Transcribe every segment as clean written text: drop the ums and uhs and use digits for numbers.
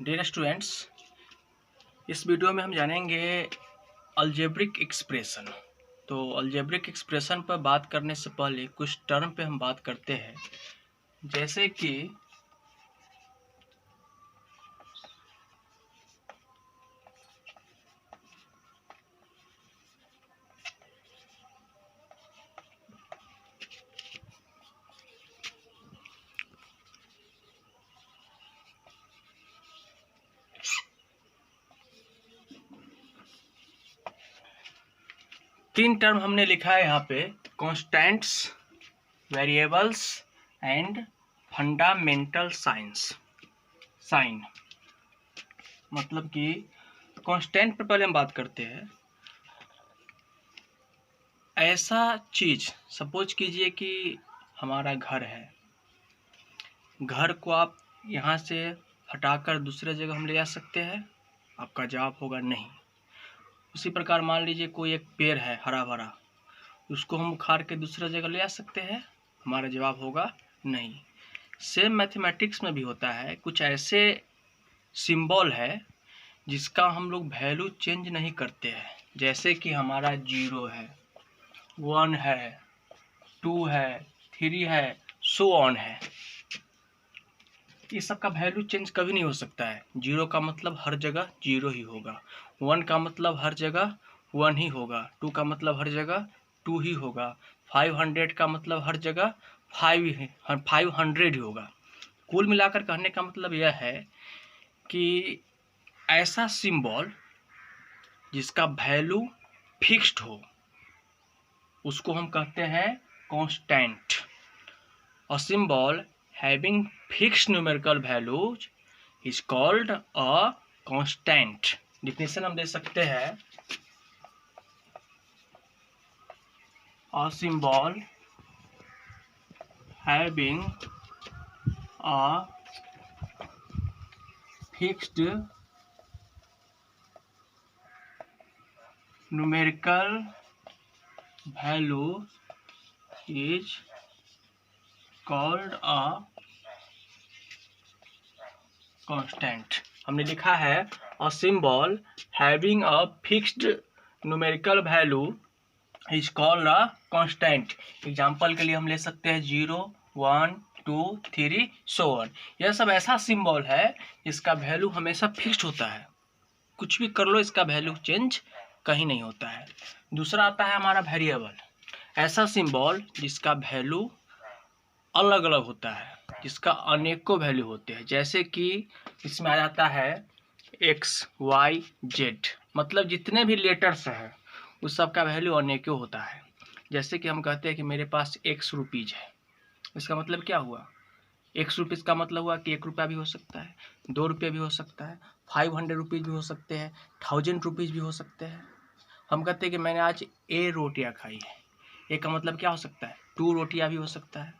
Dear students, इस video में हम जानेंगे अलजेब्रिक एक्सप्रेशन। तो अलजेब्रिक एक्सप्रेशन पर बात करने से पहले कुछ टर्म पे हम बात करते हैं, जैसे कि तीन टर्म हमने लिखा है यहाँ पे: constants, variables and fundamental sign. मतलब कि कांस्टेंट पर पहले हम बात करते हैं। ऐसा चीज, सपोज कीजिए कि हमारा घर है, घर को आप यहाँ से हटाकर दूसरे जगह हम ले जा सकते हैं? आपका जवाब होगा नहीं। उसी प्रकार मान लीजिए कोई एक पेड़ है हरा भरा, उसको हम उखाड़ के दूसरे जगह ले जा सकते हैं? हमारा जवाब होगा नहीं। सेम मैथमेटिक्स में भी होता है, कुछ ऐसे सिंबल है जिसका हम लोग वैल्यू चेंज नहीं करते हैं, जैसे कि हमारा 0 है, 1 है, 2 है, 3 है, सो ऑन है। ये सब का वैल्यू चेंज कभी नहीं हो सकता है। 0 का मतलब हर जगह 0 ही होगा, 1 का मतलब हर जगह 1 ही होगा, 2 का मतलब हर जगह 2 ही होगा, 500 का मतलब हर जगह 500 ही होगा। कुल मिलाकर कहने का मतलब यह है कि ऐसा सिंबल जिसका वैल्यू फिक्स्ड हो उसको हम कहते हैं constant. A symbol having fixed numerical values is called a constant। Definition हम दे सकते हैं: a symbol having a fixed numerical value is called a constant। हमने लिखा है a symbol having a fixed numerical value is called a constant। Example के लिए हम ले सकते हैं 0, 1, 2, 3, so on। यह सब ऐसा सिंबल है जिसका वैल्यू हमेशा फिक्स्ड होता है, कुछ भी कर लो इसका वैल्यू चेंज कहीं नहीं होता है। दूसरा आता है हमारा वेरिएबल, ऐसा सिंबल जिसका वैल्यू अलग अलग होता है, जिसका अनेकों वैल्यू होते हैं, जैसे कि इसमें आ जाता है x, y, z। मतलब जितने भी लेटर्स हैं उस सब का वैल्यू अनेकों होता है। जैसे कि हम कहते हैं कि मेरे पास x रुपीज़ है, इसका मतलब क्या हुआ? x रुपीज़ का मतलब हुआ कि 1 रुपया भी हो सकता है, 2 रुपये भी हो सकता है, 500 रुपीज़ भी हो सकते हैं, 1000 रुपीज़ भी हो सकते हैं। हम कहते हैं कि मैंने आज a रोटियाँ खाई है, a का मतलब क्या हो सकता है? 2 रोटियाँ भी हो सकता है,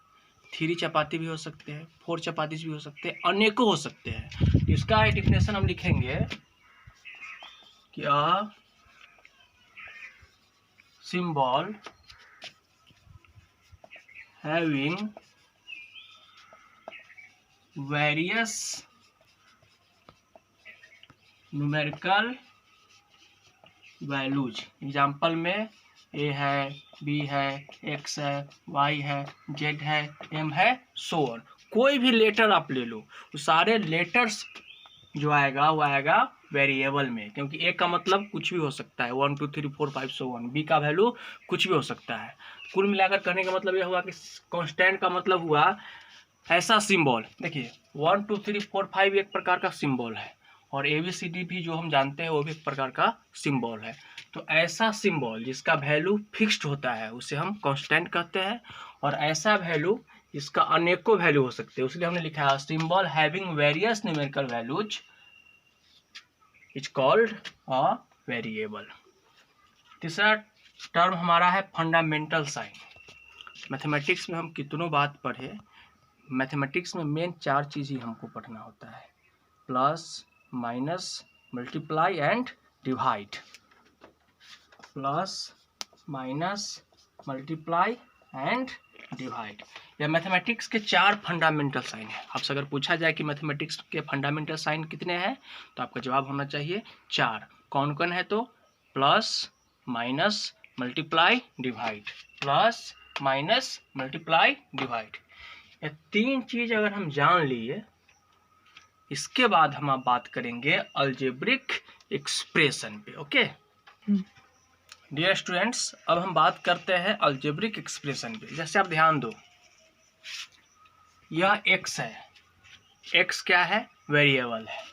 3 चपाती भी हो सकते हैं, 4 चपाती भी हो सकते हैं, अनेकों हो सकते हैं। इसका डिफिनेशन हम लिखेंगे कि a symbol having various numerical values। Example में a है, b है, x है, y है, z है, m है, so on। कोई भी लेटर आप ले लो, वो सारे लेटर्स जो आएगा वो आएगा वेरिएबल में, क्योंकि a का मतलब कुछ भी हो सकता है, 1 2 3 4 5 so on। b का वैल्यू कुछ भी हो सकता है। कुल मिलाकर कहने का मतलब यह हुआ कि कांस्टेंट का मतलब हुआ ऐसा सिंबल। देखिए 1 2 3 4 5 एक प्रकार का सिंबल है, और ABCD भी जो हम जानते हैं वो भी एक प्रकार का सिंबल है। तो ऐसा सिंबल जिसका वैल्यू फिक्स्ड होता है उसे हम कांस्टेंट कहते हैं, और ऐसा वैल्यू जिसका अनेकों वैल्यू हो सकते हैं उसलिए हमने लिखा है symbol having various numerical values is called a variable. तीसरा टर्म हमारा है फंडामेंटल साइन। मैथमेटिक्स में हम कितनों बात पढ़े, मैथमेटिक्स में मेन 4 चीज़ ही हमको पढ़ना होता है: plus, minus, multiply and divide. Plus, minus, multiply and divide. यह मैथमेटिक्स के 4 फंडामेंटल साइन है। आपसे अगर पूछा जाए कि मैथमेटिक्स के फंडामेंटल साइन कितने हैं तो आपका जवाब होना चाहिए 4। कौन कौन है तो plus minus multiply divide, plus minus multiply divide. ये 3 चीज अगर हम जान लिए, इसके बाद हम अब बात करेंगे अलजेब्रिक एक्सप्रेशन पे। ओके डियर स्टूडेंट्स, अब हम बात करते हैं अलजेब्रिक एक्सप्रेशन पे। जैसे आप ध्यान दो, यह x है, x क्या है वेरिएबल है,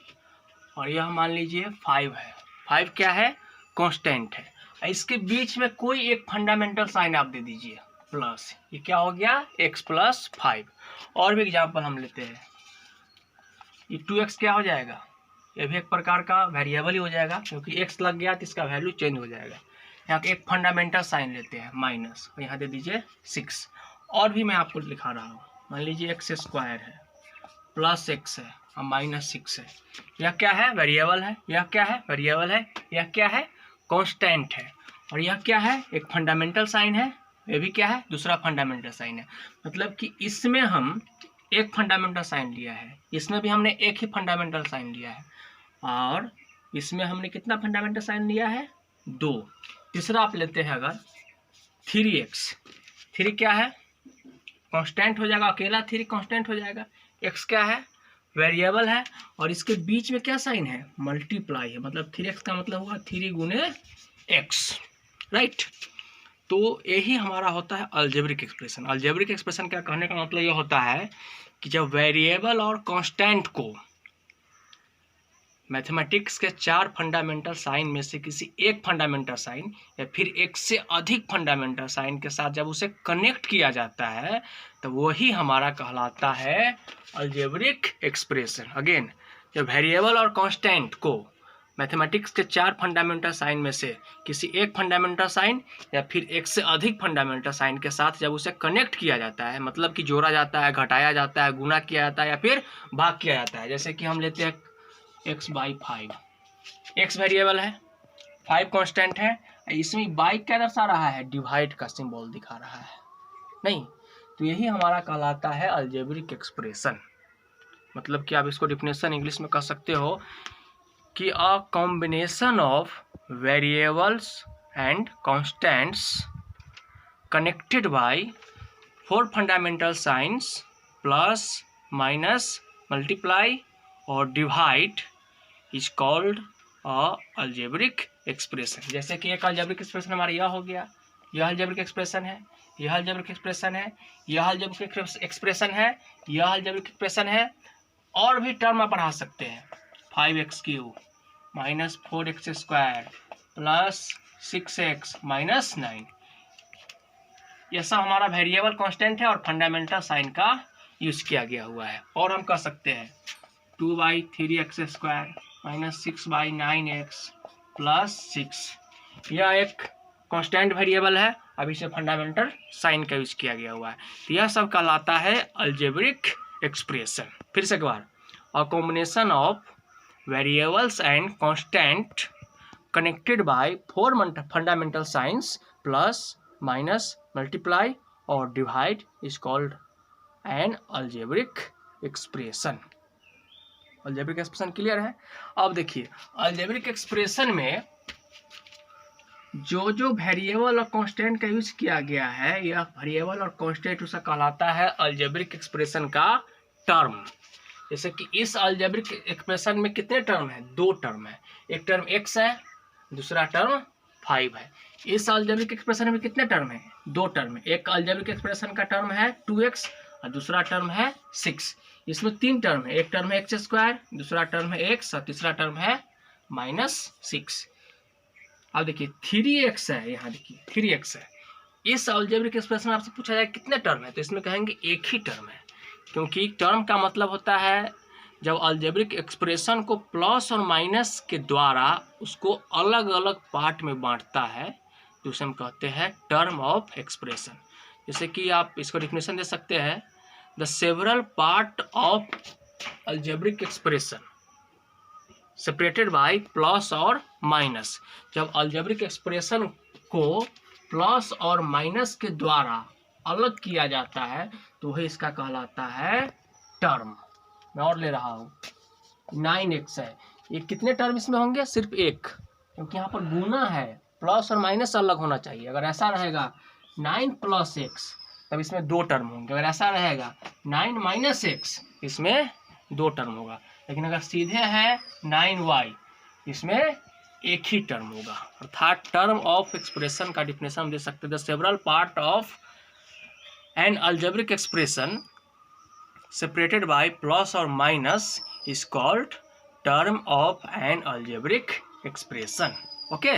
और यह मान लीजिए 5 है। 5 क्या है कांस्टेंट है। इसके बीच में कोई एक फंडामेंटल साइन आप दे दीजिए प्लस, ये क्या हो गया x प्लस 5। और भी एग्जांपल हम लेते हैं, ये 2x क्या हो जाएगा, ये भी एक प्रकार का वेरिएबल ही हो जाएगा, क्योंकि x लग गया तो इसका वैल्यू चेंज हो जाएगा। यहाँ एक फंडामेंटल साइन लेते हैं माइनस, और यहाँ दे दीजिए 6। और भी मैं आपको दिखा रहा हूँ, मान लीजिए x स्क्वायर है प्लस x है और माइनस 6 है। यह क्या है वेरिएबल है, यह क्या है वेरिएबल है, यह क्या है कांस्टेंट है, और यह क्या है एक फंडामेंटल साइन है, यह भी क्या है दूसरा फंडामेंटल साइन है। मतलब कि इसमें हम एक फंडामेंटल साइन लिया है, इसमें भी हमने एक ही फंडामेंटल साइन लिया है, और इसमें हमने कितना फंडामेंटल साइन लिया है 2। तीसरा आप लेते हैं अगर 3x, 3 क्या है कांस्टेंट हो जाएगा, अकेला 3 कांस्टेंट हो जाएगा। x क्या है वेरिएबल है, और इसके बीच में क्या साइन है मल्टीप्लाई है, मतलब 3x का मतलब हुआ 3 गुने x, राइट। तो यही हमारा होता है अलजेब्रिक एक्सप्रेशन। अलजेब्रिक एक्सप्रेशन का कहने का मतलब ये होता है कि जब वेरिएबल और कांस्टेंट को मैथमेटिक्स के 4 फंडामेंटल साइन में से किसी एक फंडामेंटल साइन या फिर एक से अधिक फंडामेंटल साइन के साथ जब उसे कनेक्ट किया जाता है तो वही हमारा कहलाता है अलजेब्रिक एक्सप्रेशन। अगेन, जब वेरिएबल और कांस्टेंट को मैथमेटिक्स के 4 फंडामेंटल साइन में से किसी एक फंडामेंटल साइन या फिर एक से अधिक फंडामेंटल साइन के साथ जब उसे कनेक्ट किया जाता है, मतलब कि जोड़ा जाता है, घटाया जाता है, गुना किया जाता है या फिर भाग किया जाता है। जैसे कि हम लेते हैं x/5, x वेरिएबल है, 5 कांस्टेंट है, इसमें बाई क्या दर्शा रहा है डिवाइड का सिंबल दिखा रहा है नहीं, तो यही हमारा कहलाता है अलजेब्रिक एक्सप्रेशन। मतलब कि आप इसको डिफिनेशन इंग्लिश में कह सकते हो कि a combination of variables and constants connected by 4 fundamental science plus minus multiply और divide is called a algebraic expression. जैसे कि एक अलजेब्रिक एक्सप्रेशन हमारा यह हो गया, यह अलजेब्रिक एक्सप्रेशन है, यह अलजेब्रिक एक्सप्रेशन है, यह अलजेब्रिक एक्सप्रेशन है, यह अलजेब्रिक एक्सप्रेशन है। और भी टर्म आप बढ़ा सकते हैं, 5x³ minus 4x² plus 6x minus 9। यह सब हमारा वेरिएबल कांस्टेंट है और फंडामेंटल साइन का यूज किया गया हुआ है। और हम कह सकते हैं 2/3x² माइनस 6/9x प्लस 6। यह एक कांस्टेंट वेरिएबल है, अब इसे फंडामेंटल साइन का यूज किया गया हुआ है। तो यह सब कहलाता है अलजेब्रिक एक्सप्रेशन। फिर से एक बार, a combination of variables and constant connected by 4 fundamental science plus minus multiply और divide is called an algebraic expression. Algebraic expression clear है। अब देखिए, अलजेब्रिक एक्सप्रेशन में जो वेरिएबल और कांस्टेंट का यूज किया गया है, यह वेरिएबल और कांस्टेंट उसे कहलाता है अलजेब्रिक एक्सप्रेशन का टर्म। जैसे कि इस अलजेब्रिक एक्सप्रेशन में कितने टर्म है, 2 टर्म है, एक टर्म x है, दूसरा टर्म 5 है। इस अलजेब्रिक एक्सप्रेशन में कितने टर्म है, 2 टर्म है, एक अलजेब्रिक एक्सप्रेशन का टर्म है 2x और दूसरा टर्म है 6। इसमें 3 टर्म है, एक टर्म है x², दूसरा टर्म है x और तीसरा टर्म है -6। अब देखिए 3x है, यहाँ देखिए 3x है। इस अलजेब्रिक एक्सप्रेशन में आपसे पूछा जाए कितने टर्म है, तो इसमें कहेंगे एक ही टर्म है, क्योंकि टर्म का मतलब होता है जब अलजेब्रिक एक्सप्रेशन को प्लस और माइनस के द्वारा उसको अलग अलग पार्ट में बांटता है तो उसे हम कहते हैं टर्म ऑफ एक्सप्रेशन। जैसे कि आप इसको डिफिनेशन दे सकते हैं, the several part of algebraic expression separated by plus और माइनस। जब अलजेब्रिक एक्सप्रेशन को प्लस और माइनस के द्वारा अलग किया जाता है तो वही इसका कहलाता है टर्म। मैं और ले रहा हूँ, 9x है, ये कितने टर्म इसमें होंगे? सिर्फ एक, क्योंकि यहाँ पर गुना है, प्लस और माइनस अलग होना चाहिए। अगर ऐसा रहेगा 9 + x तब इसमें 2 टर्म होंगे, अगर ऐसा रहेगा 9 - x इसमें 2 टर्म होगा। लेकिन अगर सीधे है 9y इसमें एक ही टर्म होगा। अर्थात टर्म ऑफ एक्सप्रेशन का डिफिनेशन हम दे सकते हैं, the several part of N algebraic expression separated by plus or minus is called term of an algebraic expression. Okay.